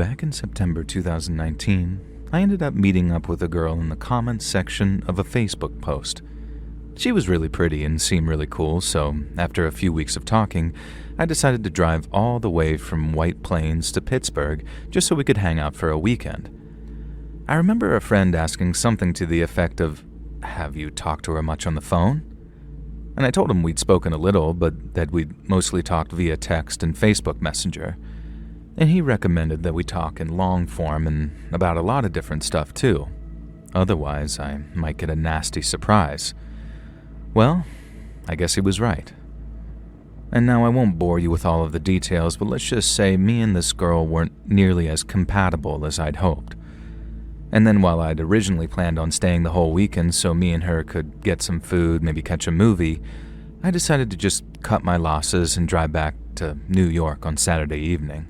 Back in September 2019, I ended up meeting up with a girl in the comments section of a Facebook post. She was really pretty and seemed really cool, so after a few weeks of talking, I decided to drive all the way from White Plains to Pittsburgh just so we could hang out for a weekend. I remember a friend asking something to the effect of, "Have you talked to her much on the phone?" And I told him we'd spoken a little, but that we'd mostly talked via text and Facebook Messenger. And he recommended that we talk in long form and about a lot of different stuff too. Otherwise, I might get a nasty surprise. Well, I guess he was right. And now I won't bore you with all of the details, but let's just say me and this girl weren't nearly as compatible as I'd hoped. And then while I'd originally planned on staying the whole weekend so me and her could get some food, maybe catch a movie, I decided to just cut my losses and drive back to New York on Saturday evening.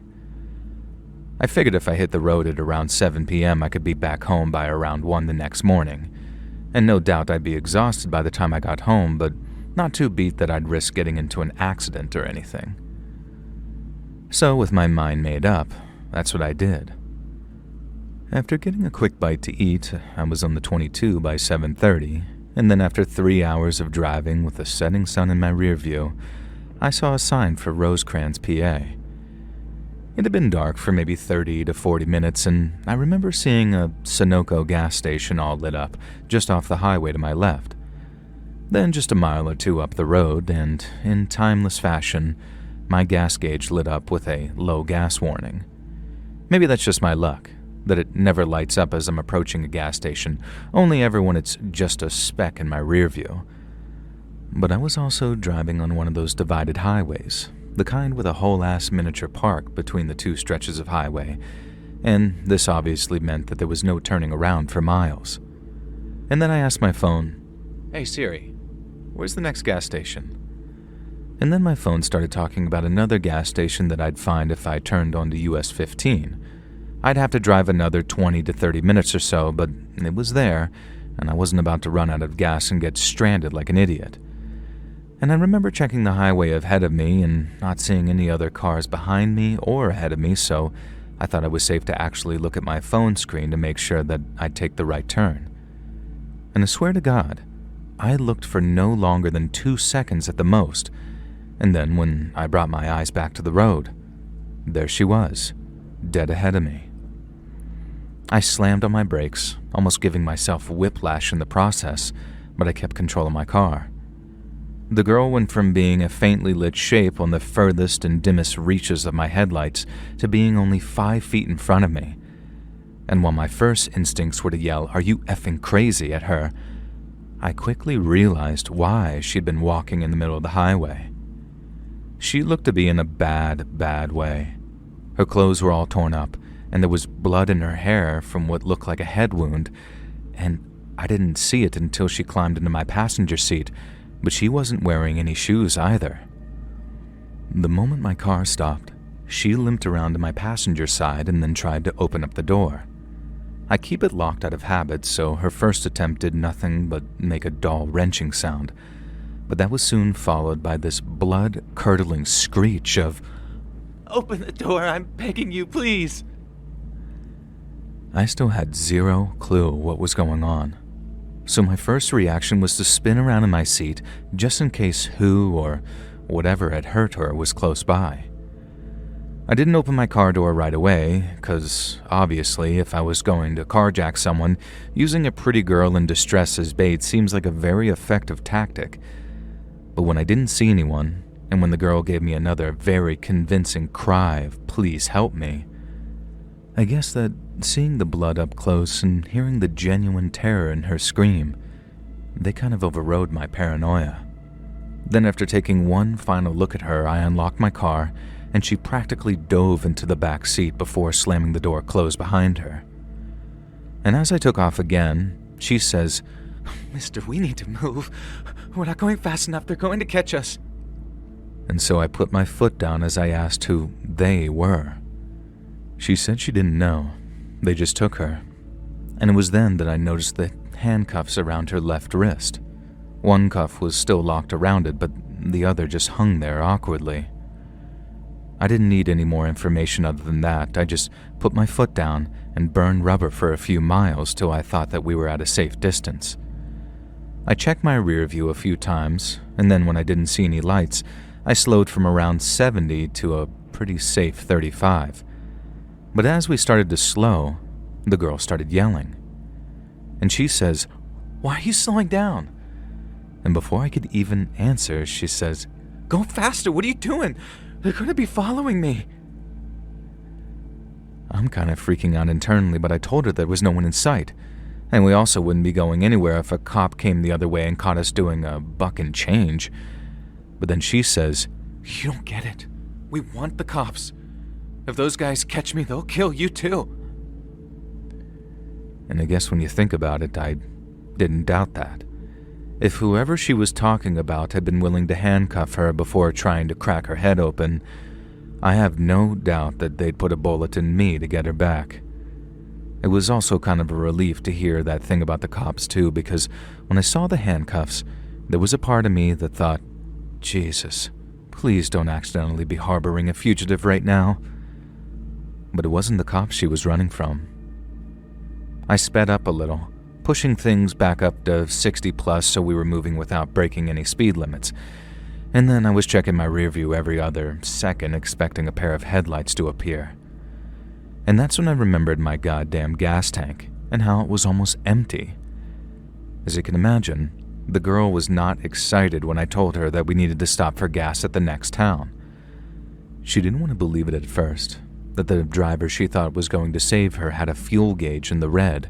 I figured if I hit the road at around 7 p.m. I could be back home by around 1 the next morning. And no doubt I'd be exhausted by the time I got home, but not too beat that I'd risk getting into an accident or anything. So with my mind made up, that's what I did. After getting a quick bite to eat, I was on the 22 by 7:30, and then after 3 hours of driving with the setting sun in my rear view, I saw a sign for Rosecrans, PA. It had been dark for maybe 30 to 40 minutes, and I remember seeing a Sunoco gas station all lit up just off the highway to my left. Then just a mile or two up the road, and in timeless fashion, my gas gauge lit up with a low gas warning. Maybe that's just my luck, that it never lights up as I'm approaching a gas station, only ever when it's just a speck in my rear view. But I was also driving on one of those divided highways, the kind with a whole-ass miniature park between the two stretches of highway, and this obviously meant that there was no turning around for miles. And then I asked my phone, "Hey Siri, where's the next gas station?" And then my phone started talking about another gas station that I'd find if I turned onto US 15. I'd have to drive another 20 to 30 minutes or so, but it was there, and I wasn't about to run out of gas and get stranded like an idiot. And I remember checking the highway ahead of me and not seeing any other cars behind me or ahead of me, so I thought it was safe to actually look at my phone screen to make sure that I'd take the right turn. And I swear to God, I looked for no longer than 2 seconds at the most, and then when I brought my eyes back to the road, there she was, dead ahead of me. I slammed on my brakes, almost giving myself whiplash in the process, but I kept control of my car. The girl went from being a faintly lit shape on the furthest and dimmest reaches of my headlights to being only 5 feet in front of me. And while my first instincts were to yell, "Are you effing crazy?" at her, I quickly realized why she'd been walking in the middle of the highway. She looked to be in a bad, bad way. Her clothes were all torn up, and there was blood in her hair from what looked like a head wound, and I didn't see it until she climbed into my passenger seat, but she wasn't wearing any shoes either. The moment my car stopped, she limped around to my passenger side and then tried to open up the door. I keep it locked out of habit, so her first attempt did nothing but make a dull wrenching sound, but that was soon followed by this blood-curdling screech of, "Open the door, I'm begging you, please!" I still had zero clue what was going on, so my first reaction was to spin around in my seat just in case who or whatever had hurt her was close by. I didn't open my car door right away, because obviously if I was going to carjack someone, using a pretty girl in distress as bait seems like a very effective tactic. But when I didn't see anyone, and when the girl gave me another very convincing cry of "please help me," I guess that seeing the blood up close and hearing the genuine terror in her scream, they kind of overrode my paranoia. Then after taking one final look at her, I unlocked my car, and she practically dove into the back seat before slamming the door closed behind her. And as I took off again, she says, "Mister, we need to move. We're not going fast enough. They're going to catch us." And so I put my foot down as I asked who they were. She said she didn't know. They just took her. And it was then that I noticed the handcuffs around her left wrist. One cuff was still locked around it, but the other just hung there awkwardly. I didn't need any more information other than that. I just put my foot down and burned rubber for a few miles till I thought that we were at a safe distance. I checked my rear view a few times, and then when I didn't see any lights, I slowed from around 70 to a pretty safe 35. But as we started to slow, the girl started yelling. And she says, "Why are you slowing down?" And before I could even answer, she says, "Go faster, what are you doing? They're going to be following me." I'm kind of freaking out internally, but I told her there was no one in sight, and we also wouldn't be going anywhere if a cop came the other way and caught us doing a buck and change. But then she says, "You don't get it. We want the cops. If those guys catch me, they'll kill you too." And I guess when you think about it, I didn't doubt that. If whoever she was talking about had been willing to handcuff her before trying to crack her head open, I have no doubt that they'd put a bullet in me to get her back. It was also kind of a relief to hear that thing about the cops too, because when I saw the handcuffs, there was a part of me that thought, Jesus, please don't accidentally be harboring a fugitive right now. But it wasn't the cops she was running from. I sped up a little, pushing things back up to 60 plus so we were moving without breaking any speed limits. And then I was checking my rear view every other second, expecting a pair of headlights to appear. And that's when I remembered my goddamn gas tank and how it was almost empty. As you can imagine, the girl was not excited when I told her that we needed to stop for gas at the next town. She didn't want to believe it at first, that the driver she thought was going to save her had a fuel gauge in the red,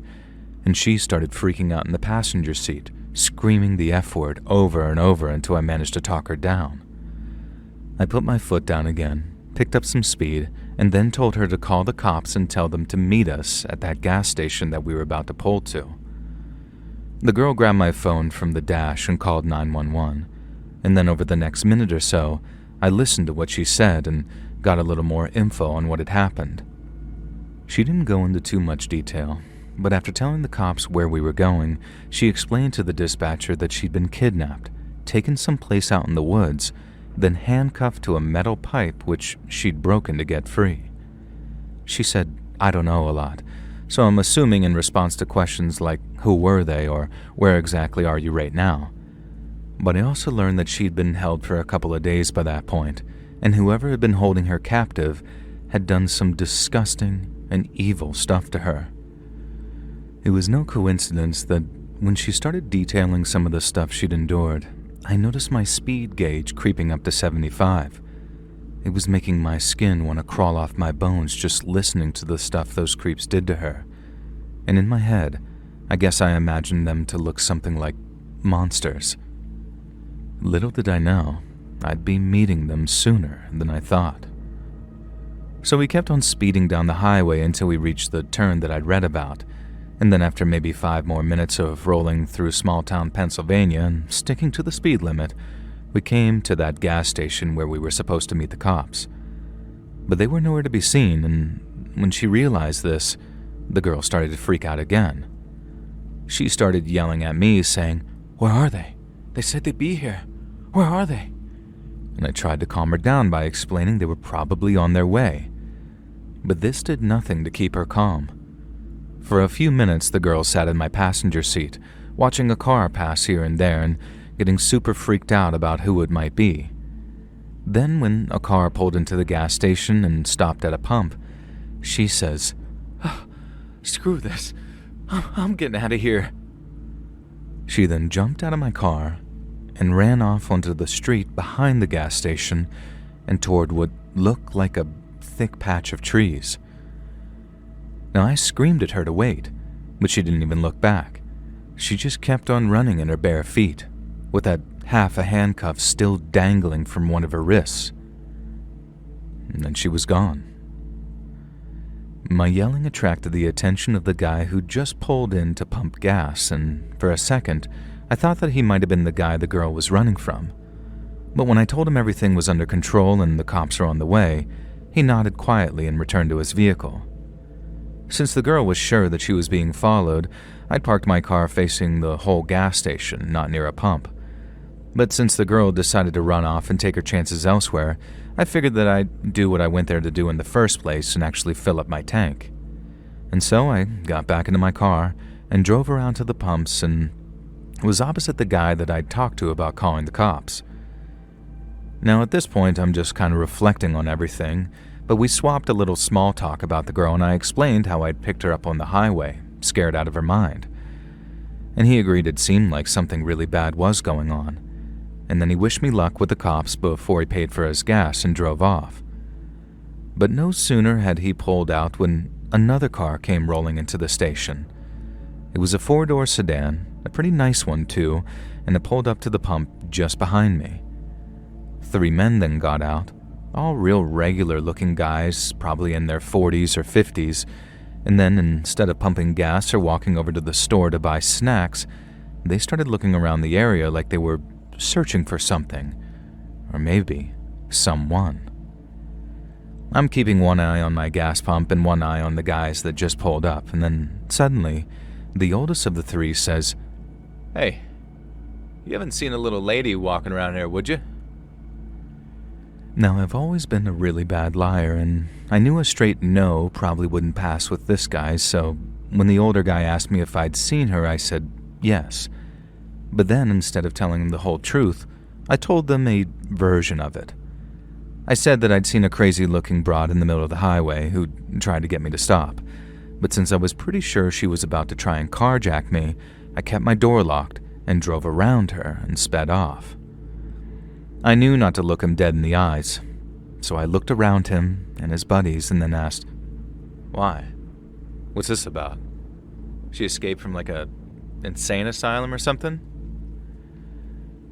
and she started freaking out in the passenger seat, screaming the F word over and over until I managed to talk her down. I put my foot down again, picked up some speed, and then told her to call the cops and tell them to meet us at that gas station that we were about to pull to. The girl grabbed my phone from the dash and called 911, and then over the next minute or so, I listened to what she said and got a little more info on what had happened. She didn't go into too much detail, but after telling the cops where we were going, she explained to the dispatcher that she'd been kidnapped, taken someplace out in the woods, then handcuffed to a metal pipe which she'd broken to get free. She said, "I don't know a lot, so I'm assuming in response to questions like who were they or where exactly are you right now." But I also learned that she'd been held for a couple of days by that point, and whoever had been holding her captive had done some disgusting and evil stuff to her. It was no coincidence that when she started detailing some of the stuff she'd endured, I noticed my speed gauge creeping up to 75. It was making my skin want to crawl off my bones just listening to the stuff those creeps did to her. And in my head, I guess I imagined them to look something like monsters. Little did I know, I'd be meeting them sooner than I thought. So we kept on speeding down the highway until we reached the turn that I'd read about, and then after maybe 5 more minutes of rolling through small-town Pennsylvania and sticking to the speed limit, we came to that gas station where we were supposed to meet the cops. But they were nowhere to be seen, and when she realized this, the girl started to freak out again. She started yelling at me, saying, "Where are they? They said they'd be here. Where are they?" And I tried to calm her down by explaining they were probably on their way. But this did nothing to keep her calm. For a few minutes, the girl sat in my passenger seat, watching a car pass here and there and getting super freaked out about who it might be. Then when a car pulled into the gas station and stopped at a pump, she says, "Oh, screw this. I'm getting out of here." She then jumped out of my car and ran off onto the street behind the gas station and toward what looked like a thick patch of trees. Now, I screamed at her to wait, but she didn't even look back. She just kept on running in her bare feet, with that half a handcuff still dangling from one of her wrists. And then she was gone. My yelling attracted the attention of the guy who just pulled in to pump gas, and for a second, I thought that he might have been the guy the girl was running from. But when I told him everything was under control and the cops were on the way, he nodded quietly and returned to his vehicle. Since the girl was sure that she was being followed, I'd parked my car facing the whole gas station, not near a pump. But since the girl decided to run off and take her chances elsewhere, I figured that I'd do what I went there to do in the first place and actually fill up my tank. And so I got back into my car and drove around to the pumps and was opposite the guy that I'd talked to about calling the cops. Now at this point, I'm just kind of reflecting on everything, but we swapped a little small talk about the girl and I explained how I'd picked her up on the highway, scared out of her mind. And he agreed it seemed like something really bad was going on. And then he wished me luck with the cops before he paid for his gas and drove off. But no sooner had he pulled out when another car came rolling into the station. It was a 4-door sedan, a pretty nice one too, and it pulled up to the pump just behind me. 3 men then got out, all real regular-looking guys, probably in their 40s or 50s, and then instead of pumping gas or walking over to the store to buy snacks, they started looking around the area like they were searching for something, or maybe someone. I'm keeping one eye on my gas pump and one eye on the guys that just pulled up, and then suddenly, the oldest of the 3 says, "Hey, you haven't seen a little lady walking around here, would you?" Now, I've always been a really bad liar, and I knew a straight no probably wouldn't pass with this guy, so when the older guy asked me if I'd seen her, I said yes. But then, instead of telling them the whole truth, I told them a version of it. I said that I'd seen a crazy-looking broad in the middle of the highway who tried to get me to stop, but since I was pretty sure she was about to try and carjack me, I kept my door locked and drove around her and sped off. I knew not to look him dead in the eyes, so I looked around him and his buddies and then asked, "Why? What's this about? She escaped from like a insane asylum or something?"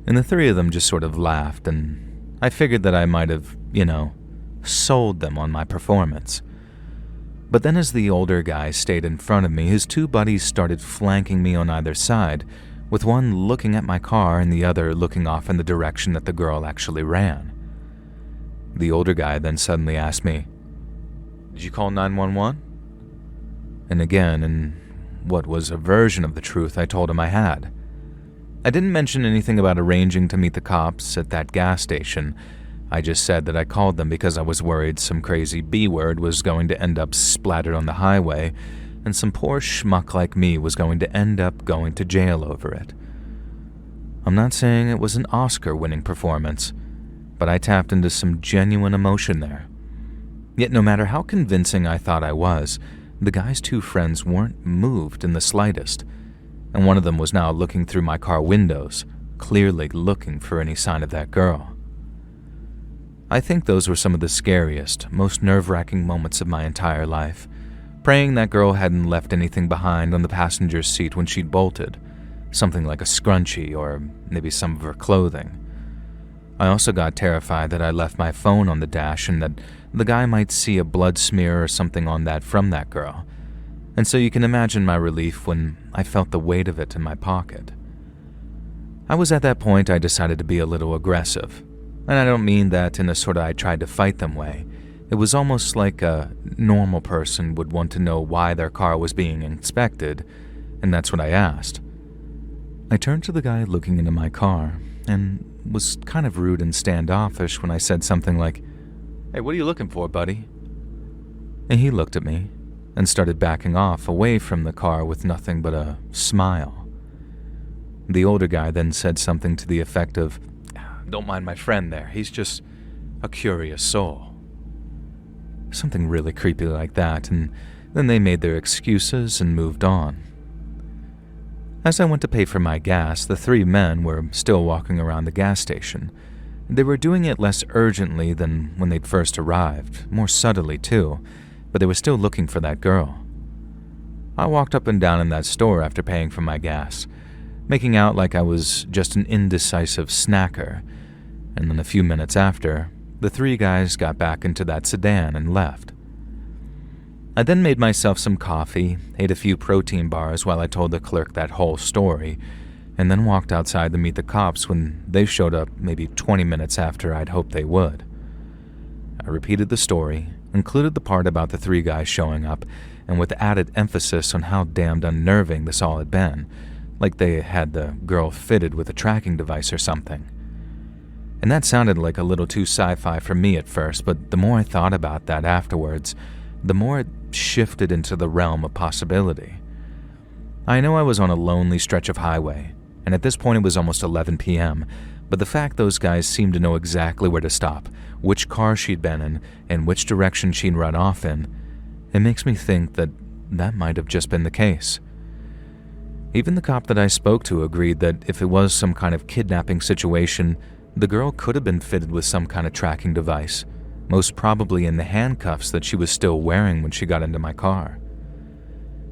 And the 3 of them just sort of laughed, and I figured that I might have, sold them on my performance. But then as the older guy stayed in front of me, his 2 buddies started flanking me on either side, with one looking at my car and the other looking off in the direction that the girl actually ran. The older guy then suddenly asked me, "Did you call 911?" And again, in what was a version of the truth, I told him I had. I didn't mention anything about arranging to meet the cops at that gas station. I just said that I called them because I was worried some crazy B-word was going to end up splattered on the highway, and some poor schmuck like me was going to end up going to jail over it. I'm not saying it was an Oscar-winning performance, but I tapped into some genuine emotion there. Yet no matter how convincing I thought I was, the guy's 2 friends weren't moved in the slightest, and one of them was now looking through my car windows, clearly looking for any sign of that girl. I think those were some of the scariest, most nerve-wracking moments of my entire life, praying that girl hadn't left anything behind on the passenger seat when she'd bolted, something like a scrunchie or maybe some of her clothing. I also got terrified that I left my phone on the dash and that the guy might see a blood smear or something on that from that girl, and so you can imagine my relief when I felt the weight of it in my pocket. I was at that point I decided to be a little aggressive, and I don't mean that in a sort of I tried to fight them way. It was almost like a normal person would want to know why their car was being inspected, and that's what I asked. I turned to the guy looking into my car, and was kind of rude and standoffish when I said something like, "Hey, what are you looking for, buddy?" And he looked at me, and started backing off away from the car with nothing but a smile. The older guy then said something to the effect of, "Don't mind my friend there, he's just a curious soul." Something really creepy like that, and then they made their excuses and moved on. As I went to pay for my gas, the 3 men were still walking around the gas station. They were doing it less urgently than when they'd first arrived, more subtly too, but they were still looking for that girl. I walked up and down in that store after paying for my gas, making out like I was just an indecisive snacker, and then a few minutes after, the 3 guys got back into that sedan and left. I then made myself some coffee, ate a few protein bars while I told the clerk that whole story, and then walked outside to meet the cops when they showed up maybe 20 minutes after I'd hoped they would. I repeated the story, included the part about the 3 guys showing up, and with added emphasis on how damned unnerving this all had been, like they had the girl fitted with a tracking device or something. And that sounded like a little too sci-fi for me at first, but the more I thought about that afterwards, the more it shifted into the realm of possibility. I know I was on a lonely stretch of highway, and at this point it was almost 11 p.m., but the fact those guys seemed to know exactly where to stop, which car she'd been in, and which direction she'd run off in, it makes me think that that might have just been the case. Even the cop that I spoke to agreed that if it was some kind of kidnapping situation, the girl could have been fitted with some kind of tracking device, most probably in the handcuffs that she was still wearing when she got into my car.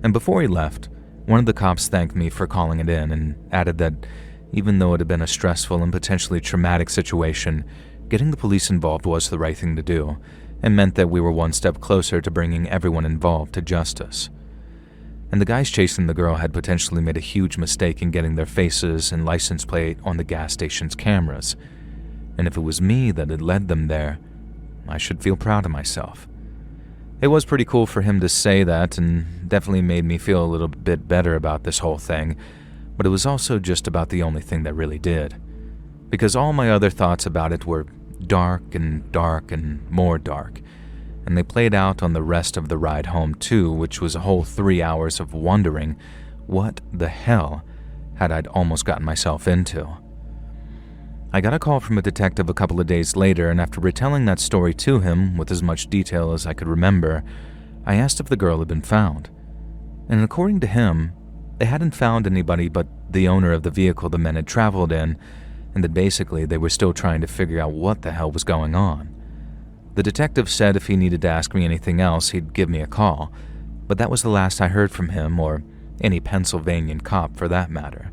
And before he left, one of the cops thanked me for calling it in and added that even though it had been a stressful and potentially traumatic situation, getting the police involved was the right thing to do, and meant that we were one step closer to bringing everyone involved to justice. And the guys chasing the girl had potentially made a huge mistake in getting their faces and license plate on the gas station's cameras, and if it was me that had led them there, I should feel proud of myself. It was pretty cool for him to say that, and definitely made me feel a little bit better about this whole thing, but it was also just about the only thing that really did, because all my other thoughts about it were dark and more dark, and they played out on the rest of the ride home too, which was a whole 3 hours of wondering what the hell had I almost gotten myself into. I got a call from a detective a couple of days later, and after retelling that story to him with as much detail as I could remember, I asked if the girl had been found. And according to him, they hadn't found anybody but the owner of the vehicle the men had traveled in, and that basically they were still trying to figure out what the hell was going on. The detective said if he needed to ask me anything else, he'd give me a call, but that was the last I heard from him, or any Pennsylvanian cop for that matter.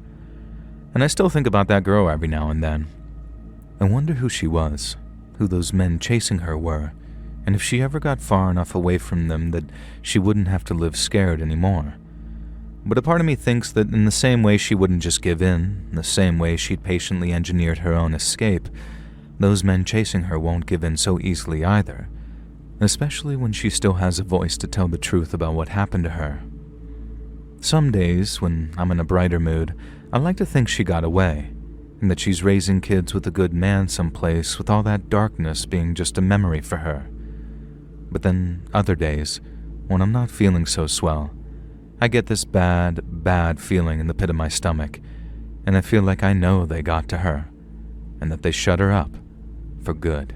And I still think about that girl every now and then. I wonder who she was, who those men chasing her were, and if she ever got far enough away from them that she wouldn't have to live scared anymore. But a part of me thinks that in the same way she wouldn't just give in, the same way she'd patiently engineered her own escape, those men chasing her won't give in so easily either, especially when she still has a voice to tell the truth about what happened to her. Some days, when I'm in a brighter mood, I like to think she got away, and that she's raising kids with a good man someplace with all that darkness being just a memory for her. But then other days, when I'm not feeling so swell, I get this bad feeling in the pit of my stomach, and I feel like I know they got to her, and that they shut her up for good.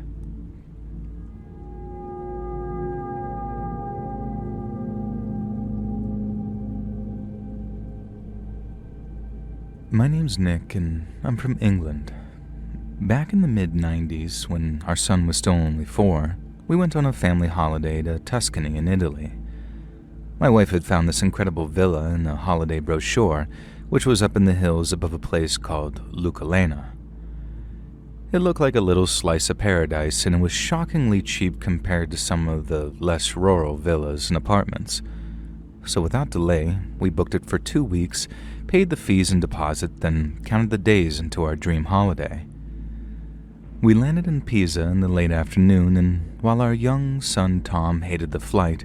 My name's Nick, and I'm from England. Back in the mid-90s, when our son was still only 4, we went on a family holiday to Tuscany in Italy. My wife had found this incredible villa in a holiday brochure, which was up in the hills above a place called Lucalena. It looked like a little slice of paradise, and it was shockingly cheap compared to some of the less rural villas and apartments. So without delay, we booked it for 2 weeks, paid the fees and deposit, then counted the days into our dream holiday. We landed in Pisa in the late afternoon, and while our young son Tom hated the flight,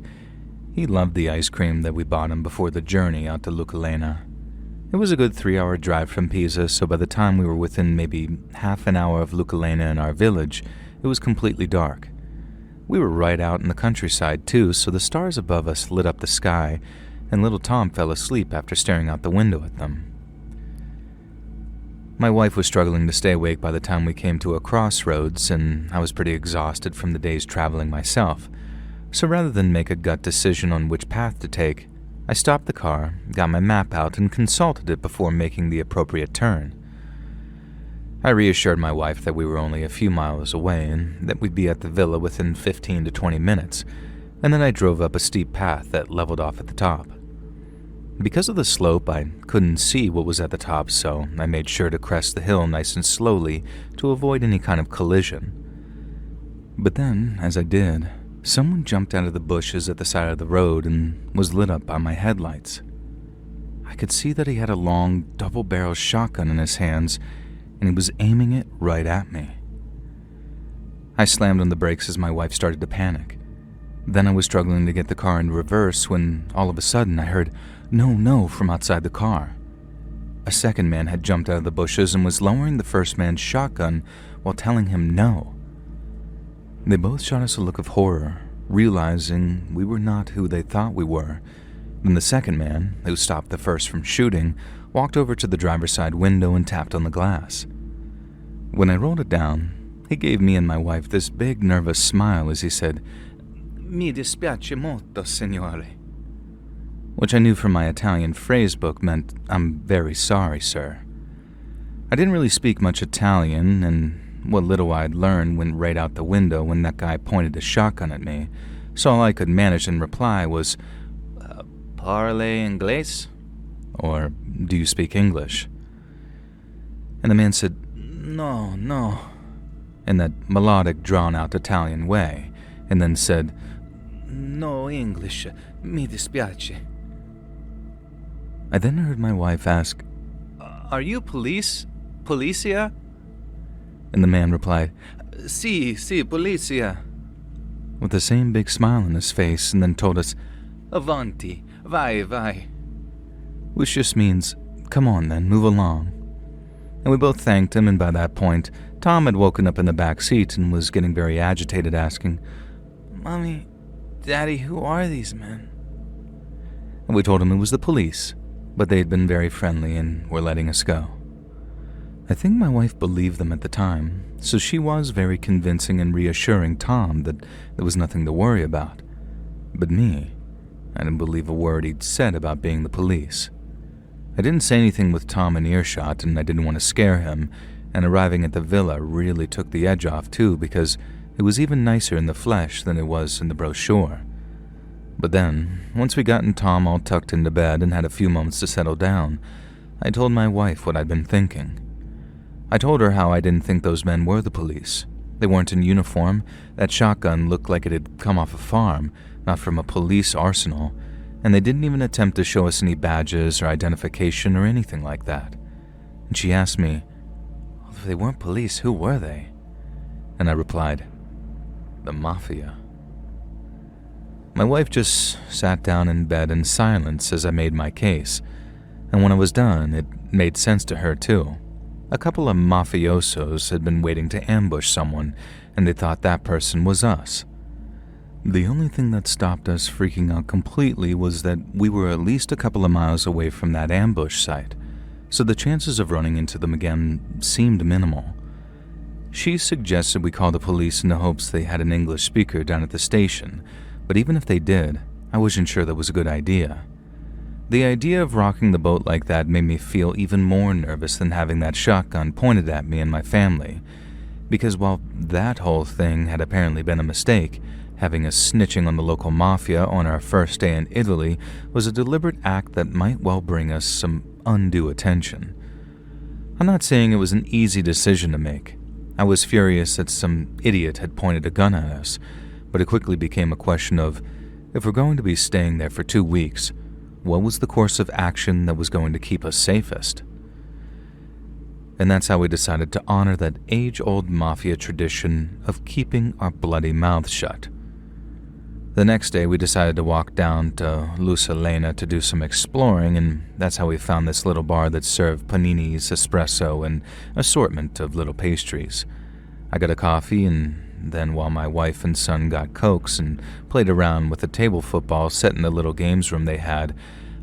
he loved the ice cream that we bought him before the journey out to Lucalena. It was a good 3-hour drive from Pisa, so by the time we were within maybe half an hour of Lucalena in our village, it was completely dark. We were right out in the countryside too, so the stars above us lit up the sky, and little Tom fell asleep after staring out the window at them. My wife was struggling to stay awake by the time we came to a crossroads, and I was pretty exhausted from the day's traveling myself. So rather than make a gut decision on which path to take, I stopped the car, got my map out, and consulted it before making the appropriate turn. I reassured my wife that we were only a few miles away and that we'd be at the villa within 15 to 20 minutes, and then I drove up a steep path that leveled off at the top. Because of the slope, I couldn't see what was at the top, so I made sure to crest the hill nice and slowly to avoid any kind of collision. But then, as I did, someone jumped out of the bushes at the side of the road and was lit up by my headlights. I could see that he had a long, double-barrel shotgun in his hands, and he was aiming it right at me. I slammed on the brakes as my wife started to panic. Then I was struggling to get the car into reverse when, all of a sudden, I heard, "No, no," from outside the car. A second man had jumped out of the bushes and was lowering the first man's shotgun while telling him no. They both shot us a look of horror, realizing we were not who they thought we were. Then the second man, who stopped the first from shooting, walked over to the driver's side window and tapped on the glass. When I rolled it down, he gave me and my wife this big nervous smile as he said, "Mi dispiace molto, signore," which I knew from my Italian phrase book meant, "I'm very sorry, sir." I didn't really speak much Italian, and what little I'd learned went right out the window when that guy pointed a shotgun at me, so all I could manage in reply was, "Parle inglés?" or "Do you speak English?" And the man said, "No, no," in that melodic, drawn-out Italian way, and then said, "No English, mi dispiace." I then heard my wife ask, "Are you police? Policia?" And the man replied, "Si, policia," with the same big smile on his face, and then told us, "Avanti, vai," which just means, "Come on then, move along." And we both thanked him, and by that point, Tom had woken up in the back seat and was getting very agitated, asking, "Mommy, Daddy, who are these men?" And we told him it was the police, but they had been very friendly and were letting us go. I think my wife believed them at the time, so she was very convincing and reassuring Tom that there was nothing to worry about. But me, I didn't believe a word he'd said about being the police. I didn't say anything with Tom in earshot, and I didn't want to scare him, and arriving at the villa really took the edge off too, because it was even nicer in the flesh than it was in the brochure. But then, once we gotten Tom all tucked into bed and had a few moments to settle down, I told my wife what I'd been thinking. I told her how I didn't think those men were the police. They weren't in uniform, that shotgun looked like it had come off a farm, not from a police arsenal, and they didn't even attempt to show us any badges or identification or anything like that. And she asked me, "Well, if they weren't police, who were they?" And I replied, "The mafia." My wife just sat down in bed in silence as I made my case, and when I was done, it made sense to her too. A couple of mafiosos had been waiting to ambush someone, and they thought that person was us. The only thing that stopped us freaking out completely was that we were at least a couple of miles away from that ambush site, so the chances of running into them again seemed minimal. She suggested we call the police in the hopes they had an English speaker down at the station, but even if they did, I wasn't sure that was a good idea. The idea of rocking the boat like that made me feel even more nervous than having that shotgun pointed at me and my family, because while that whole thing had apparently been a mistake, having us snitching on the local mafia on our first day in Italy was a deliberate act that might well bring us some undue attention. I'm not saying it was an easy decision to make. I was furious that some idiot had pointed a gun at us, but it quickly became a question of, if we're going to be staying there for 2 weeks, what was the course of action that was going to keep us safest? And that's how we decided to honor that age-old mafia tradition of keeping our bloody mouths shut. The next day, we decided to walk down to Lusalena to do some exploring, and that's how we found this little bar that served paninis, espresso, and assortment of little pastries. I got a coffee, and then while my wife and son got Cokes and played around with the table football set in the little games room they had,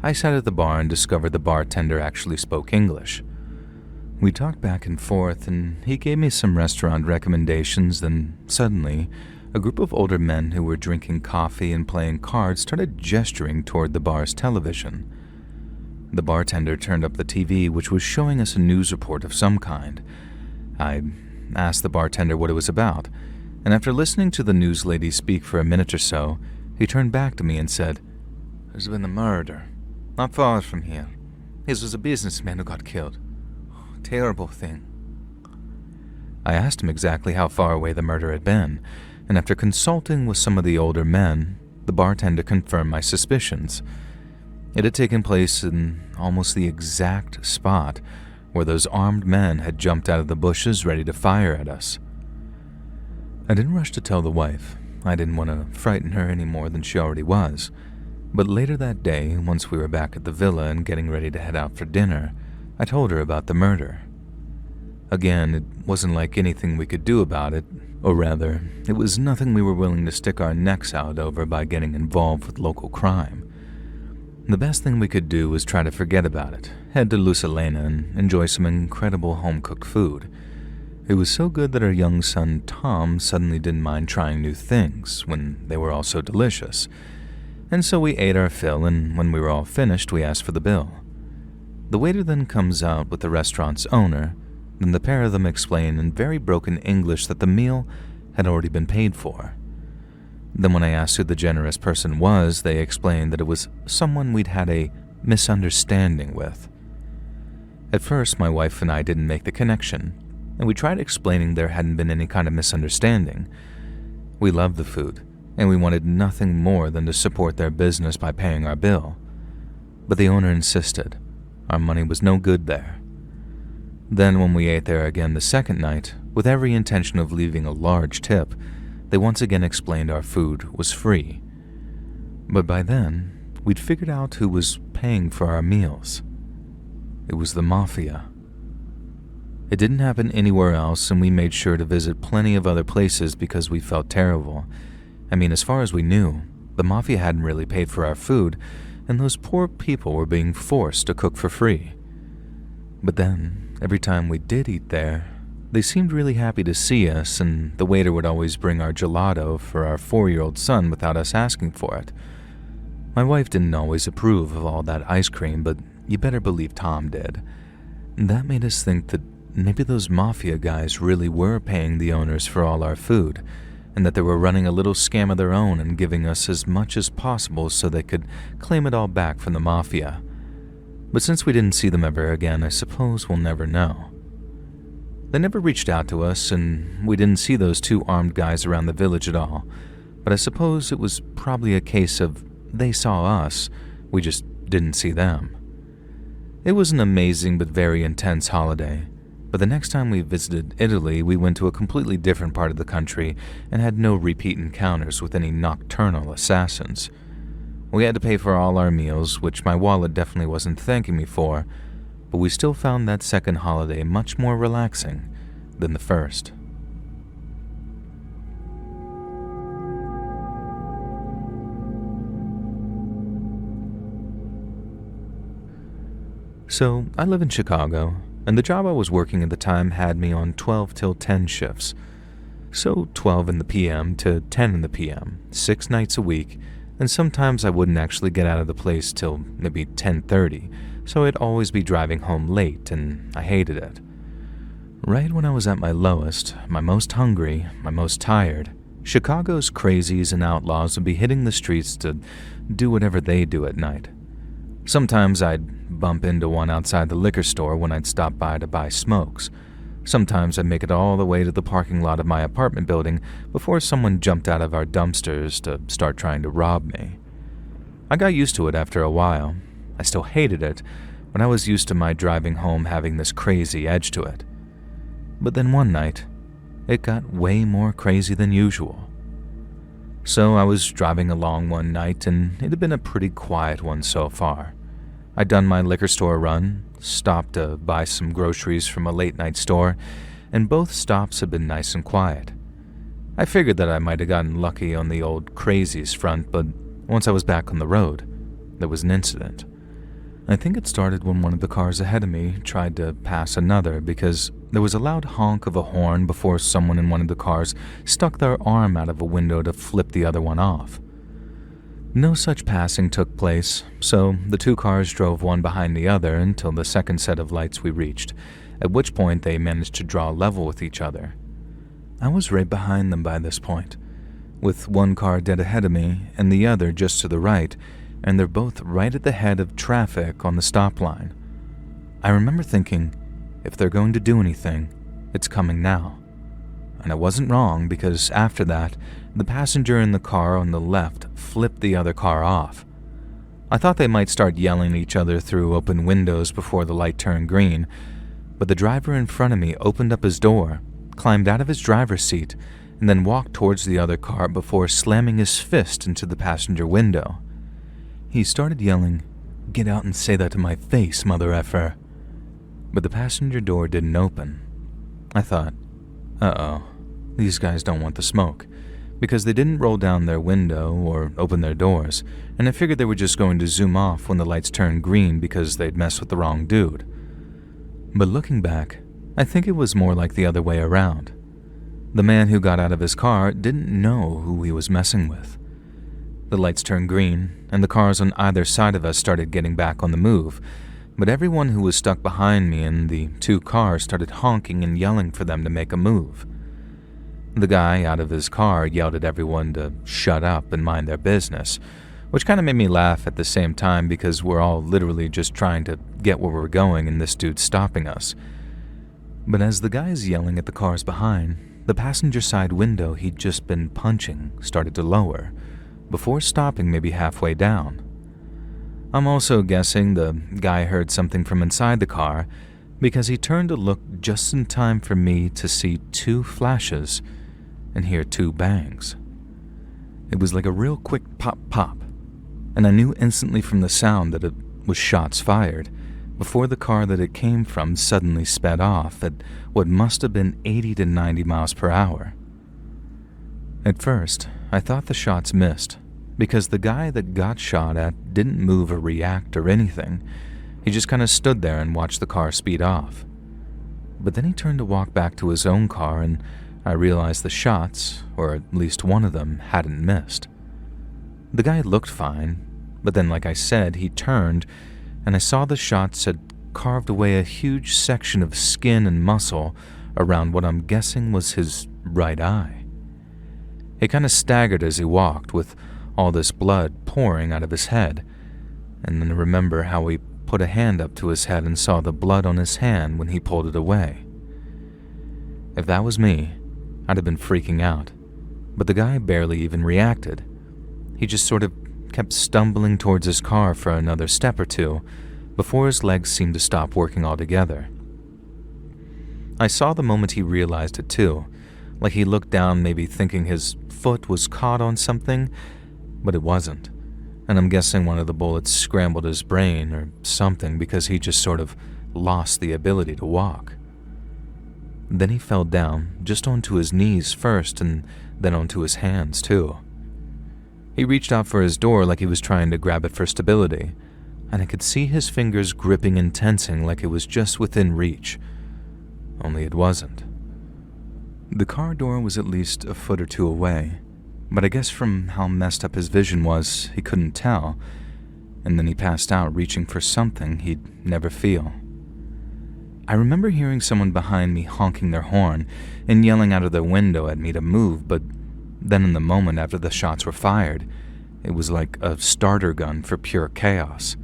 I sat at the bar and discovered the bartender actually spoke English. We talked back and forth, and he gave me some restaurant recommendations. Then suddenly, a group of older men who were drinking coffee and playing cards started gesturing toward the bar's television. The bartender turned up the TV, which was showing us a news report of some kind. I asked the bartender what it was about, and after listening to the news lady speak for a minute or so, he turned back to me and said, "There's been a murder, not far from here. This was a businessman who got killed. Terrible thing." I asked him exactly how far away the murder had been, and after consulting with some of the older men, the bartender confirmed my suspicions. It had taken place in almost the exact spot where those armed men had jumped out of the bushes ready to fire at us. I didn't rush to tell the wife. I didn't want to frighten her any more than she already was. But later that day, once we were back at the villa and getting ready to head out for dinner, I told her about the murder. Again, it wasn't like anything we could do about it, or rather, it was nothing we were willing to stick our necks out over by getting involved with local crime. The best thing we could do was try to forget about it, head to Lusalena and enjoy some incredible home-cooked food. It was so good that our young son Tom suddenly didn't mind trying new things when they were all so delicious. And so we ate our fill, and when we were all finished, we asked for the bill. The waiter then comes out with the restaurant's owner. Then the pair of them explain in very broken English that the meal had already been paid for. Then when I asked who the generous person was, they explained that it was someone we'd had a misunderstanding with. At first, my wife and I didn't make the connection, and we tried explaining there hadn't been any kind of misunderstanding. We loved the food, and we wanted nothing more than to support their business by paying our bill. But the owner insisted. Our money was no good there. Then when we ate there again the second night, with every intention of leaving a large tip, they once again explained our food was free. But by then, we'd figured out who was paying for our meals. It was the mafia. It didn't happen anywhere else, and we made sure to visit plenty of other places because we felt terrible. I mean, as far as we knew, the mafia hadn't really paid for our food, and those poor people were being forced to cook for free. But then, every time we did eat there, they seemed really happy to see us, and the waiter would always bring our gelato for our 4-year-old son without us asking for it. My wife didn't always approve of all that ice cream, but you better believe Tom did. That made us think that maybe those mafia guys really were paying the owners for all our food, and that they were running a little scam of their own and giving us as much as possible so they could claim it all back from the mafia. But since we didn't see them ever again, I suppose we'll never know. They never reached out to us, and we didn't see those 2 armed guys around the village at all. But I suppose it was probably a case of they saw us, we just didn't see them. It was an amazing but very intense holiday. But the next time we visited Italy, we went to a completely different part of the country and had no repeat encounters with any nocturnal assassins. We had to pay for all our meals, which my wallet definitely wasn't thanking me for, but we still found that second holiday much more relaxing than the first. So, I live in Chicago, and the job I was working at the time had me on 12 till 10 shifts. So 12 in the PM to 10 in the PM, 6 nights a week, and sometimes I wouldn't actually get out of the place till maybe 10:30, so I'd always be driving home late, and I hated it. Right when I was at my lowest, my most hungry, my most tired, Chicago's crazies and outlaws would be hitting the streets to do whatever they do at night. Sometimes I'd bump into one outside the liquor store when I'd stop by to buy smokes. Sometimes I'd make it all the way to the parking lot of my apartment building before someone jumped out of our dumpsters to start trying to rob me. I got used to it after a while. I still hated it, but I was used to my driving home having this crazy edge to it. But then one night, it got way more crazy than usual. So I was driving along one night, and it had been a pretty quiet one so far. I'd done my liquor store run, stopped to buy some groceries from a late-night store, and both stops had been nice and quiet. I figured that I might have gotten lucky on the old crazies front, but once I was back on the road, there was an incident. I think it started when one of the cars ahead of me tried to pass another because there was a loud honk of a horn before someone in one of the cars stuck their arm out of a window to flip the other one off. No such passing took place, so the 2 cars drove one behind the other until the second set of lights we reached, at which point they managed to draw level with each other. I was right behind them by this point, with one car dead ahead of me and the other just to the right, and they're both right at the head of traffic on the stop line. I remember thinking, if they're going to do anything, it's coming now. And I wasn't wrong, because after that, the passenger in the car on the left flipped the other car off. I thought they might start yelling at each other through open windows before the light turned green, but the driver in front of me opened up his door, climbed out of his driver's seat, and then walked towards the other car before slamming his fist into the passenger window. He started yelling, "Get out and say that to my face, mother effer." But the passenger door didn't open. I thought, uh-oh, these guys don't want the smoke, because they didn't roll down their window or open their doors, and I figured they were just going to zoom off when the lights turned green because they'd messed with the wrong dude. But looking back, I think it was more like the other way around. The man who got out of his car didn't know who he was messing with. The lights turned green, and the cars on either side of us started getting back on the move, but everyone who was stuck behind me in the two cars started honking and yelling for them to make a move. The guy out of his car yelled at everyone to shut up and mind their business, which kind of made me laugh at the same time because we're all literally just trying to get where we're going and this dude's stopping us. But as the guy's yelling at the cars behind, the passenger side window he'd just been punching started to lower, before stopping maybe halfway down. I'm also guessing the guy heard something from inside the car because he turned to look just in time for me to see two flashes and hear two bangs. It was like a real quick pop-pop, and I knew instantly from the sound that it was shots fired before the car that it came from suddenly sped off at what must have been 80 to 90 miles per hour. At first, I thought the shots missed because the guy that got shot at didn't move or react or anything. He just kind of stood there and watched the car speed off. But then he turned to walk back to his own car, and I realized the shots, or at least one of them, hadn't missed. The guy looked fine, but then, like I said, he turned, and I saw the shots had carved away a huge section of skin and muscle around what I'm guessing was his right eye. He kind of staggered as he walked, with all this blood pouring out of his head, and then I remember how he put a hand up to his head and saw the blood on his hand when he pulled it away. If that was me, I'd have been freaking out, but the guy barely even reacted. He just sort of kept stumbling towards his car for another step or two before his legs seemed to stop working altogether. I saw the moment he realized it too, like he looked down maybe thinking his foot was caught on something, but it wasn't, and I'm guessing one of the bullets scrambled his brain or something because he just sort of lost the ability to walk. Then he fell down, just onto his knees first and then onto his hands too. He reached out for his door like he was trying to grab it for stability, and I could see his fingers gripping and tensing like it was just within reach, only it wasn't. The car door was at least a foot or two away, but I guess from how messed up his vision was, he couldn't tell, and then he passed out reaching for something he'd never feel. I remember hearing someone behind me honking their horn and yelling out of their window at me to move, but then in the moment after the shots were fired, it was like a starter gun for pure chaos.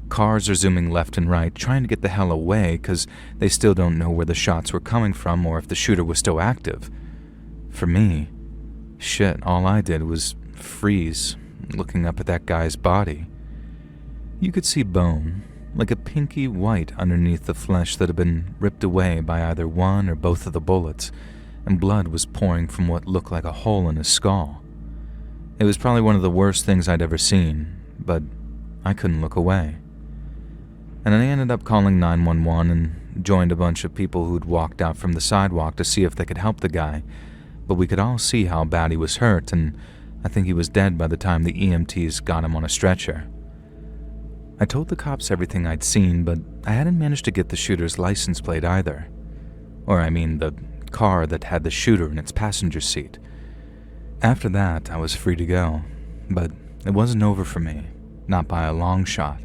Cars are zooming left and right, trying to get the hell away because they still don't know where the shots were coming from or if the shooter was still active. For me, shit, all I did was freeze, looking up at that guy's body. You could see bone, like a pinky white underneath the flesh that had been ripped away by either one or both of the bullets, and blood was pouring from what looked like a hole in his skull. It was probably one of the worst things I'd ever seen, but I couldn't look away. And I ended up calling 911 and joined a bunch of people who'd walked out from the sidewalk to see if they could help the guy, but we could all see how bad he was hurt, and I think he was dead by the time the EMTs got him on a stretcher. I told the cops everything I'd seen, but I hadn't managed to get the shooter's license plate either. Or I mean, the car that had the shooter in its passenger seat. After that, I was free to go, but it wasn't over for me, not by a long shot.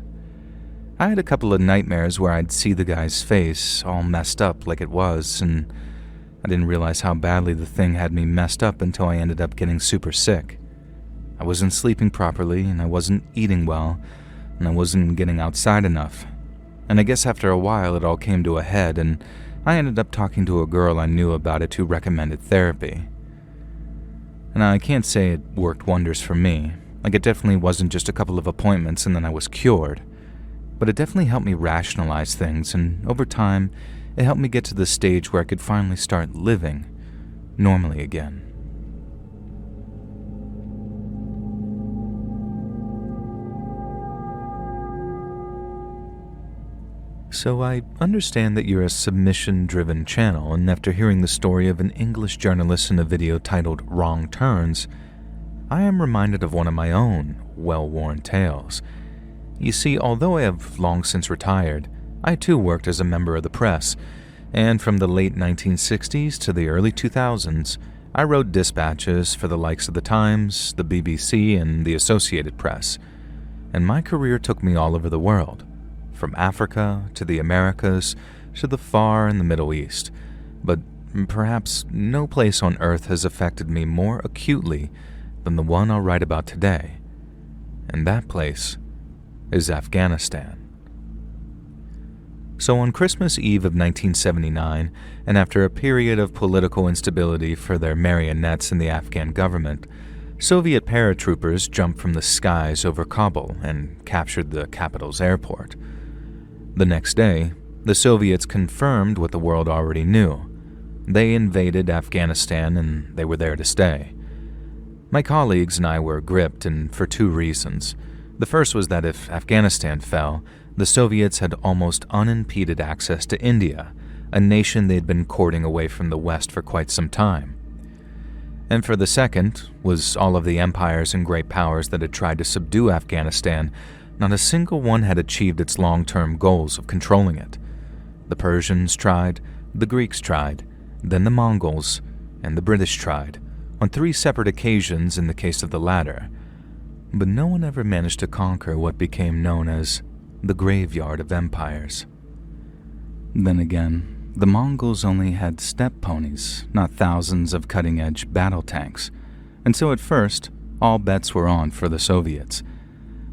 I had a couple of nightmares where I'd see the guy's face all messed up like it was, and I didn't realize how badly the thing had me messed up until I ended up getting super sick. I wasn't sleeping properly, and I wasn't eating well, and I wasn't getting outside enough. And I guess after a while it all came to a head, and I ended up talking to a girl I knew about it who recommended therapy. And I can't say it worked wonders for me, like it definitely wasn't just a couple of appointments and then I was cured. But it definitely helped me rationalize things, and over time, it helped me get to the stage where I could finally start living normally again. So I understand that you're a submission-driven channel, and after hearing the story of an English journalist in a video titled Wrong Turns, I am reminded of one of my own well-worn tales. You see, although I have long since retired, I too worked as a member of the press, and from the late 1960s to the early 2000s, I wrote dispatches for the likes of the Times, the BBC, and the Associated Press. And my career took me all over the world, from Africa to the Americas to the Far and the Middle East. But perhaps no place on earth has affected me more acutely than the one I'll write about today. And that place is Afghanistan. So on Christmas Eve of 1979, and after a period of political instability for their marionettes in the Afghan government, Soviet paratroopers jumped from the skies over Kabul and captured the capital's airport. The next day, the Soviets confirmed what the world already knew. They invaded Afghanistan and they were there to stay. My colleagues and I were gripped, and for two reasons. The first was that if Afghanistan fell, the Soviets had almost unimpeded access to India, a nation they'd been courting away from the West for quite some time. And for the second was all of the empires and great powers that had tried to subdue Afghanistan, not a single one had achieved its long-term goals of controlling it. The Persians tried, the Greeks tried, then the Mongols, and the British tried, on 3 separate occasions in the case of the latter. But no one ever managed to conquer what became known as the graveyard of empires. Then again, the Mongols only had steppe ponies, not thousands of cutting-edge battle tanks, and so at first, all bets were on for the Soviets.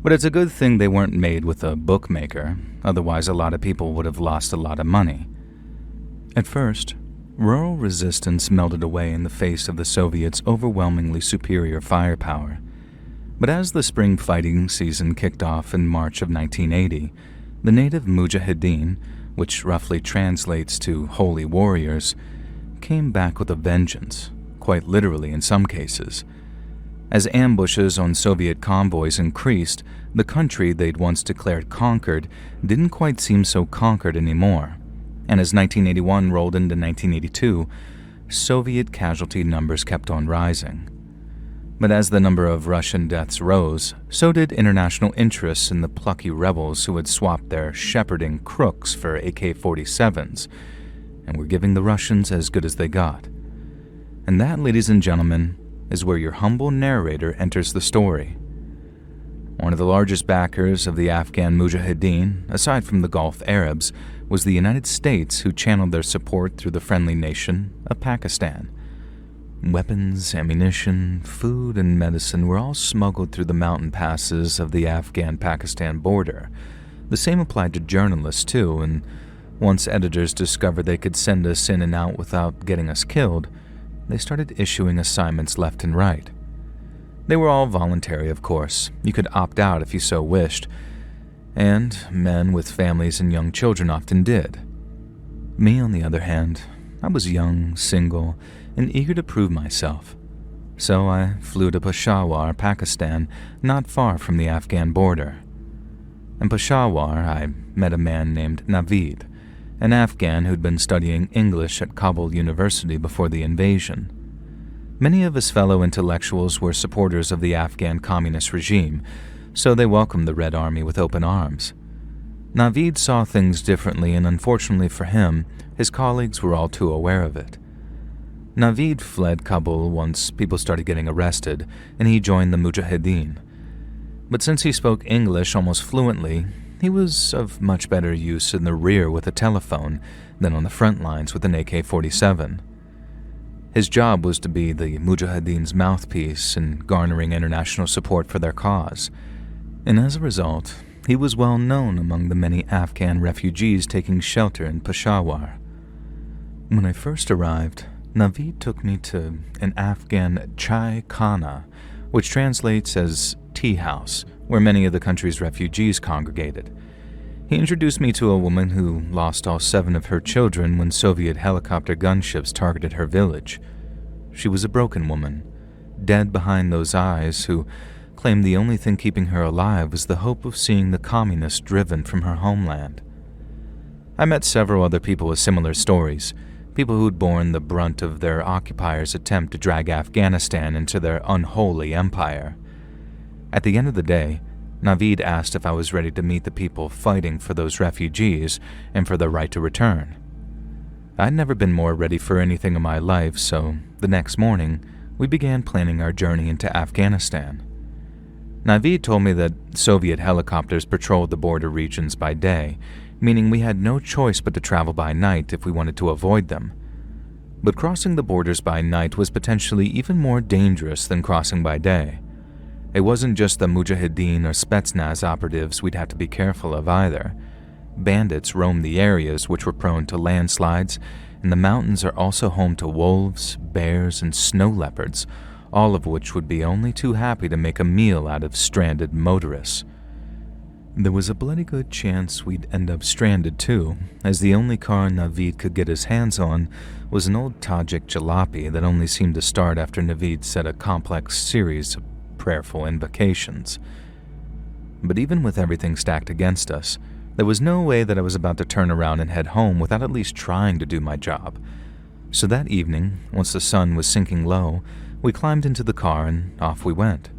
But it's a good thing they weren't made with a bookmaker, otherwise a lot of people would have lost a lot of money. At first, rural resistance melted away in the face of the Soviets' overwhelmingly superior firepower. But as the spring fighting season kicked off in March of 1980, the native Mujahideen, which roughly translates to holy warriors, came back with a vengeance, quite literally in some cases. As ambushes on Soviet convoys increased, the country they'd once declared conquered didn't quite seem so conquered anymore. And as 1981 rolled into 1982, Soviet casualty numbers kept on rising. But as the number of Russian deaths rose, so did international interests in the plucky rebels who had swapped their shepherding crooks for AK-47s, and were giving the Russians as good as they got. And that, ladies and gentlemen, is where your humble narrator enters the story. One of the largest backers of the Afghan Mujahideen, aside from the Gulf Arabs, was the United States, who channeled their support through the friendly nation of Pakistan. Weapons, ammunition, food, and medicine were all smuggled through the mountain passes of the Afghan-Pakistan border. The same applied to journalists, too, and once editors discovered they could send us in and out without getting us killed, they started issuing assignments left and right. They were all voluntary, of course. You could opt out if you so wished, and men with families and young children often did. Me, on the other hand, I was young, single, and eager to prove myself. So I flew to Peshawar, Pakistan, not far from the Afghan border. In Peshawar, I met a man named Naveed, an Afghan who'd been studying English at Kabul University before the invasion. Many of his fellow intellectuals were supporters of the Afghan communist regime, so they welcomed the Red Army with open arms. Naveed saw things differently, and unfortunately for him, his colleagues were all too aware of it. Naveed fled Kabul once people started getting arrested, and he joined the Mujahideen. But since he spoke English almost fluently, he was of much better use in the rear with a telephone than on the front lines with an AK-47. His job was to be the Mujahideen's mouthpiece in garnering international support for their cause, and as a result, he was well known among the many Afghan refugees taking shelter in Peshawar. When I first arrived, Naveed took me to an Afghan chai khana, which translates as tea house, where many of the country's refugees congregated. He introduced me to a woman who lost all 7 of her children when Soviet helicopter gunships targeted her village. She was a broken woman, dead behind those eyes, who claimed the only thing keeping her alive was the hope of seeing the communists driven from her homeland. I met several other people with similar stories, people who'd borne the brunt of their occupiers' attempt to drag Afghanistan into their unholy empire. At the end of the day, Naveed asked if I was ready to meet the people fighting for those refugees and for their right to return. I'd never been more ready for anything in my life, so the next morning, we began planning our journey into Afghanistan. Naveed told me that Soviet helicopters patrolled the border regions by day, meaning we had no choice but to travel by night if we wanted to avoid them. But crossing the borders by night was potentially even more dangerous than crossing by day. It wasn't just the Mujahideen or Spetsnaz operatives we'd have to be careful of either. Bandits roamed the areas which were prone to landslides, and the mountains are also home to wolves, bears, and snow leopards, all of which would be only too happy to make a meal out of stranded motorists. There was a bloody good chance we'd end up stranded too, as the only car Naveed could get his hands on was an old Tajik jalopy that only seemed to start after Naveed said a complex series of prayerful invocations. But even with everything stacked against us, there was no way that I was about to turn around and head home without at least trying to do my job. So that evening, once the sun was sinking low, we climbed into the car and off we went.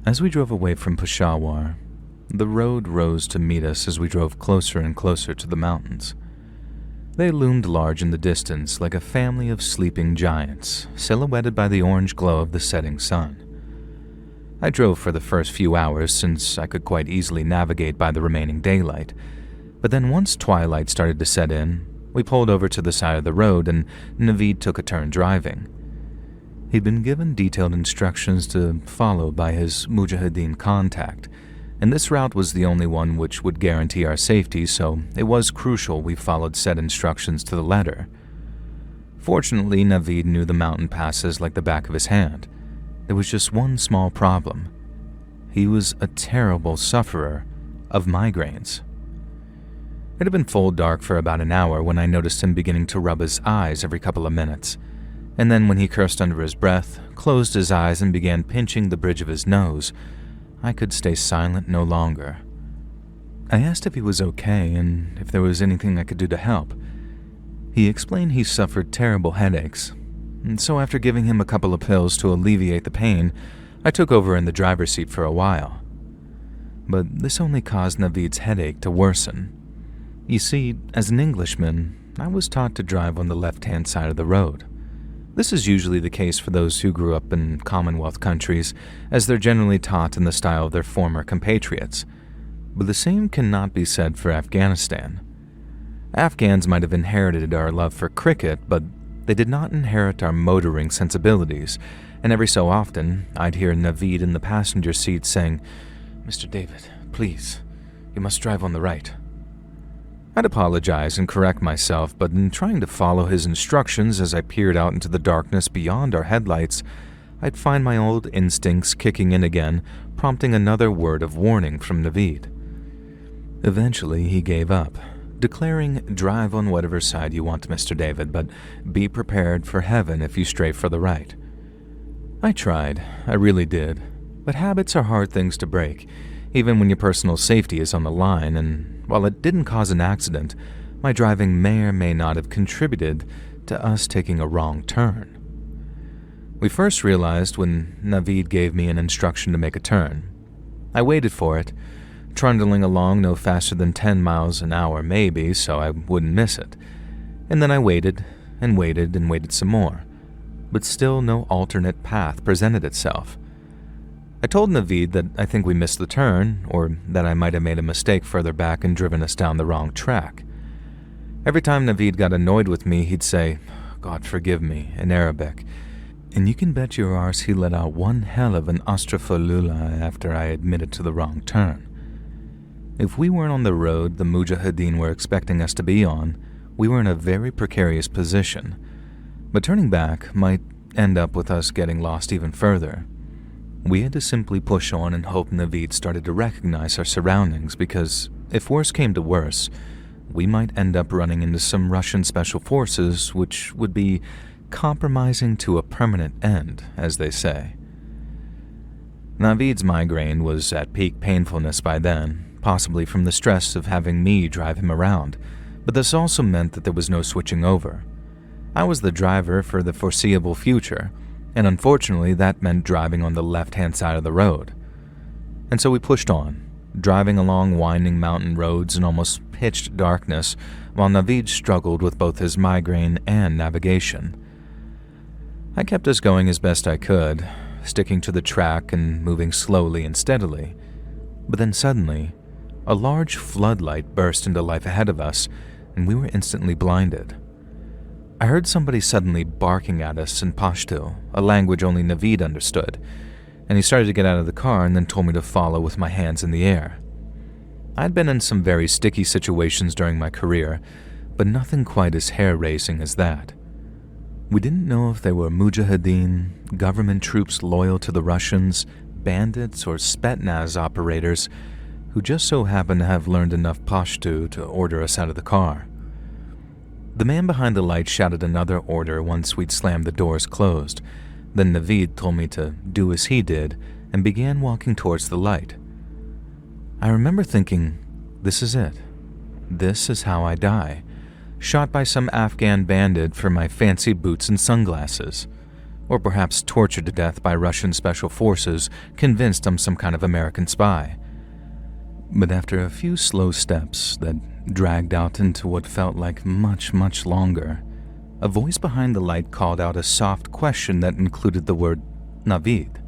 As we drove away from Peshawar, the road rose to meet us as we drove closer and closer to the mountains. They loomed large in the distance like a family of sleeping giants, silhouetted by the orange glow of the setting sun. I drove for the first few hours since I could quite easily navigate by the remaining daylight, but then once twilight started to set in, we pulled over to the side of the road and Naveed took a turn driving. He'd been given detailed instructions to follow by his Mujahideen contact, and this route was the only one which would guarantee our safety, so it was crucial we followed said instructions to the letter. Fortunately, Naveed knew the mountain passes like the back of his hand. There was just one small problem. He was a terrible sufferer of migraines. It had been full dark for about an hour when I noticed him beginning to rub his eyes every couple of minutes, and then when he cursed under his breath, closed his eyes and began pinching the bridge of his nose, I could stay silent no longer. I asked if he was okay and if there was anything I could do to help. He explained he suffered terrible headaches, and so after giving him a couple of pills to alleviate the pain, I took over in the driver's seat for a while. But this only caused Naveed's headache to worsen. You see, as an Englishman, I was taught to drive on the left-hand side of the road. This is usually the case for those who grew up in Commonwealth countries, as they're generally taught in the style of their former compatriots. But the same cannot be said for Afghanistan. Afghans might have inherited our love for cricket, but they did not inherit our motoring sensibilities, and every so often I'd hear Naveed in the passenger seat saying, "Mr. David, please, you must drive on the right." I'd apologize and correct myself, but in trying to follow his instructions as I peered out into the darkness beyond our headlights, I'd find my old instincts kicking in again, prompting another word of warning from Naveed. Eventually, he gave up, declaring, "Drive on whatever side you want, Mr. David, but be prepared for heaven if you stray for the right." I tried, I really did, but habits are hard things to break, even when your personal safety is on the line, and while it didn't cause an accident, my driving may or may not have contributed to us taking a wrong turn. We first realized when Naveed gave me an instruction to make a turn. I waited for it, trundling along no faster than 10 miles an hour maybe, so I wouldn't miss it. And then I waited and waited and waited some more, but still no alternate path presented itself. I told Naveed that I think we missed the turn, or that I might have made a mistake further back and driven us down the wrong track. Every time Naveed got annoyed with me, he'd say, "God forgive me," in Arabic, and you can bet your arse he let out one hell of an astaghfirullah after I admitted to the wrong turn. If we weren't on the road the Mujahideen were expecting us to be on, we were in a very precarious position, but turning back might end up with us getting lost even further. We had to simply push on and hope Naveed started to recognize our surroundings, because if worse came to worse, we might end up running into some Russian special forces, which would be compromising to a permanent end, as they say. Naveed's migraine was at peak painfulness by then, possibly from the stress of having me drive him around, But this also meant that there was no switching over. I was the driver for the foreseeable future, and unfortunately that meant driving on the left-hand side of the road. And so we pushed on, driving along winding mountain roads in almost pitched darkness, while Naveed struggled with both his migraine and navigation. I kept us going as best I could, sticking to the track and moving slowly and steadily. But then suddenly, a large floodlight burst into life ahead of us, and we were instantly blinded. I heard somebody suddenly barking at us in Pashto, a language only Naveed understood, and he started to get out of the car and then told me to follow with my hands in the air. I'd been in some very sticky situations during my career, but nothing quite as hair-raising as that. We didn't know if they were Mujahideen, government troops loyal to the Russians, bandits, or Spetsnaz operators who just so happened to have learned enough Pashto to order us out of the car. The man behind the light shouted another order once we'd slammed the doors closed. Then Naveed told me to do as he did and began walking towards the light. I remember thinking, this is it. This is how I die. Shot by some Afghan bandit for my fancy boots and sunglasses. Or perhaps tortured to death by Russian special forces, convinced I'm some kind of American spy. But after a few slow steps that dragged out into what felt like much, much longer, a voice behind the light called out a soft question that included the word Naveed.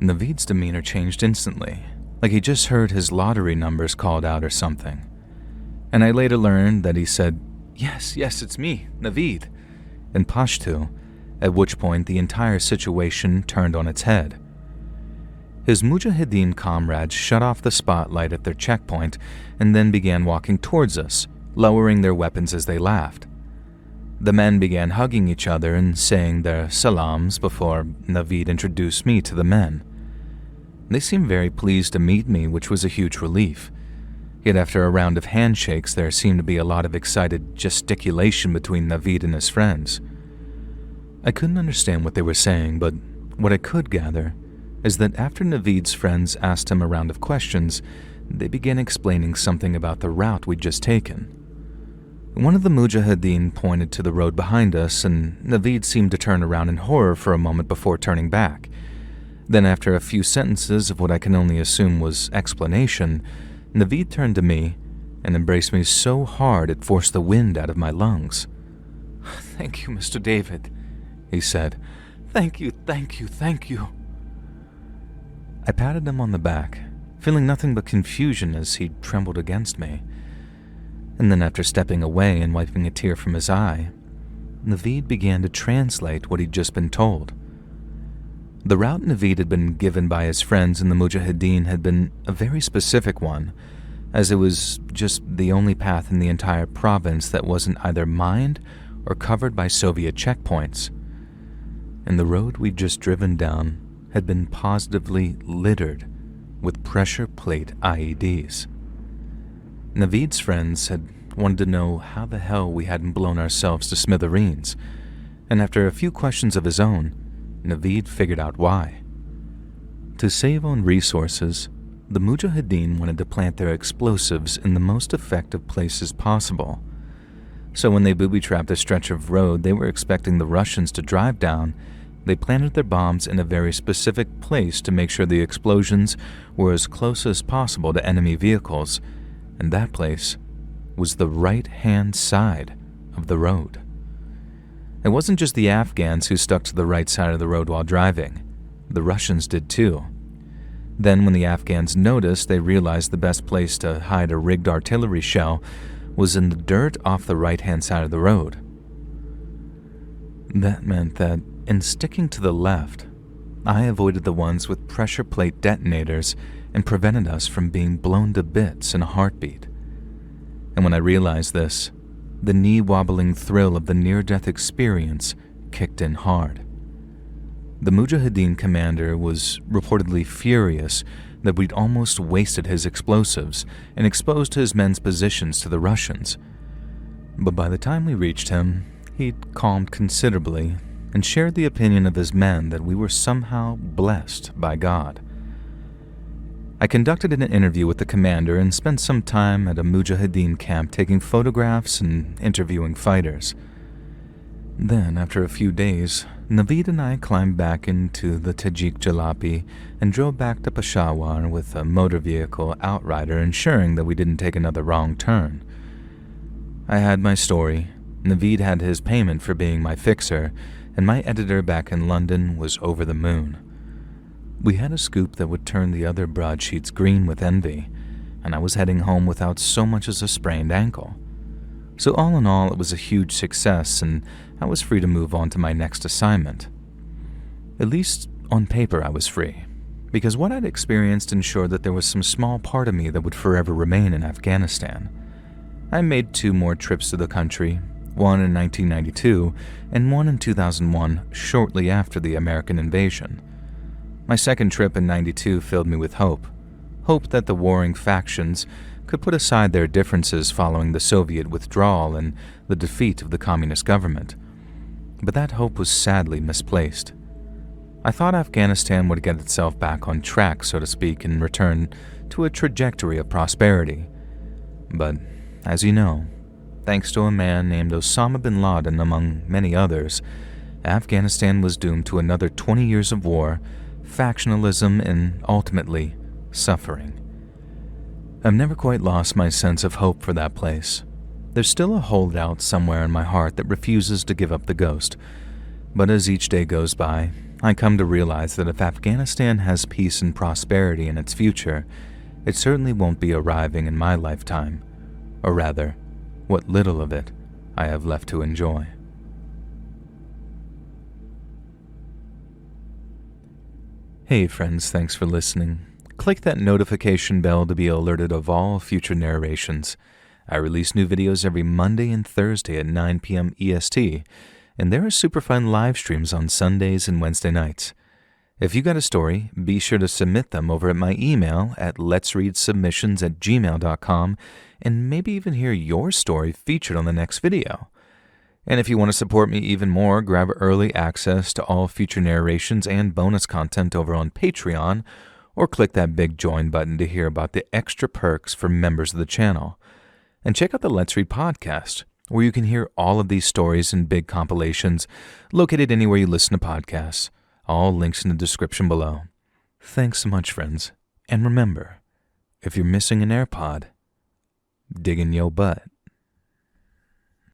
Naveed's demeanor changed instantly, like he just heard his lottery numbers called out or something. And I later learned that he said, Yes, it's me, Naveed," in Pashto, at which point the entire situation turned on its head. His Mujahideen comrades shut off the spotlight at their checkpoint and then began walking towards us, lowering their weapons as they laughed. The men began hugging each other and saying their salams before Naveed introduced me to the men. They seemed very pleased to meet me, which was a huge relief. Yet after a round of handshakes, there seemed to be a lot of excited gesticulation between Naveed and his friends. I couldn't understand what they were saying, but what I could gather is that after Naveed's friends asked him a round of questions, they began explaining something about the route we'd just taken. One of the Mujahideen pointed to the road behind us, and Naveed seemed to turn around in horror for a moment before turning back. Then after a few sentences of what I can only assume was explanation, Naveed turned to me and embraced me so hard it forced the wind out of my lungs. "Thank you, Mr. David," he said. "Thank you, thank you, thank you." I patted him on the back, feeling nothing but confusion as he trembled against me. And then after stepping away and wiping a tear from his eye, Naveed began to translate what he'd just been told. The route Naveed had been given by his friends in the Mujahideen had been a very specific one, as it was just the only path in the entire province that wasn't either mined or covered by Soviet checkpoints. And the road we'd just driven down had been positively littered with pressure plate IEDs. Naveed's friends had wanted to know how the hell we hadn't blown ourselves to smithereens, and after a few questions of his own, Naveed figured out why. To save on resources, the Mujahideen wanted to plant their explosives in the most effective places possible. So when they booby-trapped a stretch of road they were expecting the Russians to drive down, they planted their bombs in a very specific place to make sure the explosions were as close as possible to enemy vehicles, and that place was the right-hand side of the road. It wasn't just the Afghans who stuck to the right side of the road while driving. The Russians did too. Then when the Afghans noticed, they realized the best place to hide a rigged artillery shell was in the dirt off the right-hand side of the road. That meant that in sticking to the left, I avoided the ones with pressure plate detonators and prevented us from being blown to bits in a heartbeat. And when I realized this, the knee-wobbling thrill of the near-death experience kicked in hard. The Mujahideen commander was reportedly furious that we'd almost wasted his explosives and exposed his men's positions to the Russians. But by the time we reached him, he'd calmed considerably and shared the opinion of his men that we were somehow blessed by God. I conducted an interview with the commander and spent some time at a Mujahideen camp taking photographs and interviewing fighters. Then, after a few days, Naveed and I climbed back into the Tajik Jalopy and drove back to Peshawar with a motor vehicle outrider, ensuring that we didn't take another wrong turn. I had my story, Naveed had his payment for being my fixer, and my editor back in London was over the moon. We had a scoop that would turn the other broadsheets green with envy, and I was heading home without so much as a sprained ankle. So all in all, it was a huge success, and I was free to move on to my next assignment. At least on paper I was free, because what I'd experienced ensured that there was some small part of me that would forever remain in Afghanistan. I made 2 more trips to the country, one in 1992 and one in 2001, shortly after the American invasion. My second trip in '92 filled me with hope that the warring factions could put aside their differences following the Soviet withdrawal and the defeat of the communist government. But that hope was sadly misplaced. I thought Afghanistan would get itself back on track, so to speak, and return to a trajectory of prosperity. But, as you know, thanks to a man named Osama bin Laden among many others, Afghanistan was doomed to another 20 years of war, factionalism, and ultimately, suffering. I've never quite lost my sense of hope for that place. There's still a holdout somewhere in my heart that refuses to give up the ghost. But as each day goes by, I come to realize that if Afghanistan has peace and prosperity in its future, it certainly won't be arriving in my lifetime, or rather, what little of it I have left to enjoy. Hey friends, thanks for listening. Click that notification bell to be alerted of all future narrations. I release new videos every Monday and Thursday at 9 p.m. EST, and there are super fun live streams on Sundays and Wednesday nights. If you got a story, be sure to submit them over at my email at letsreadsubmissions@gmail.com, and maybe even hear your story featured on the next video. And if you want to support me even more, grab early access to all future narrations and bonus content over on Patreon, or click that big join button to hear about the extra perks for members of the channel. And check out the Let's Read podcast, where you can hear all of these stories and big compilations, located anywhere you listen to podcasts. All links in the description below. Thanks so much, friends. And remember, if you're missing an AirPod, dig in yo butt.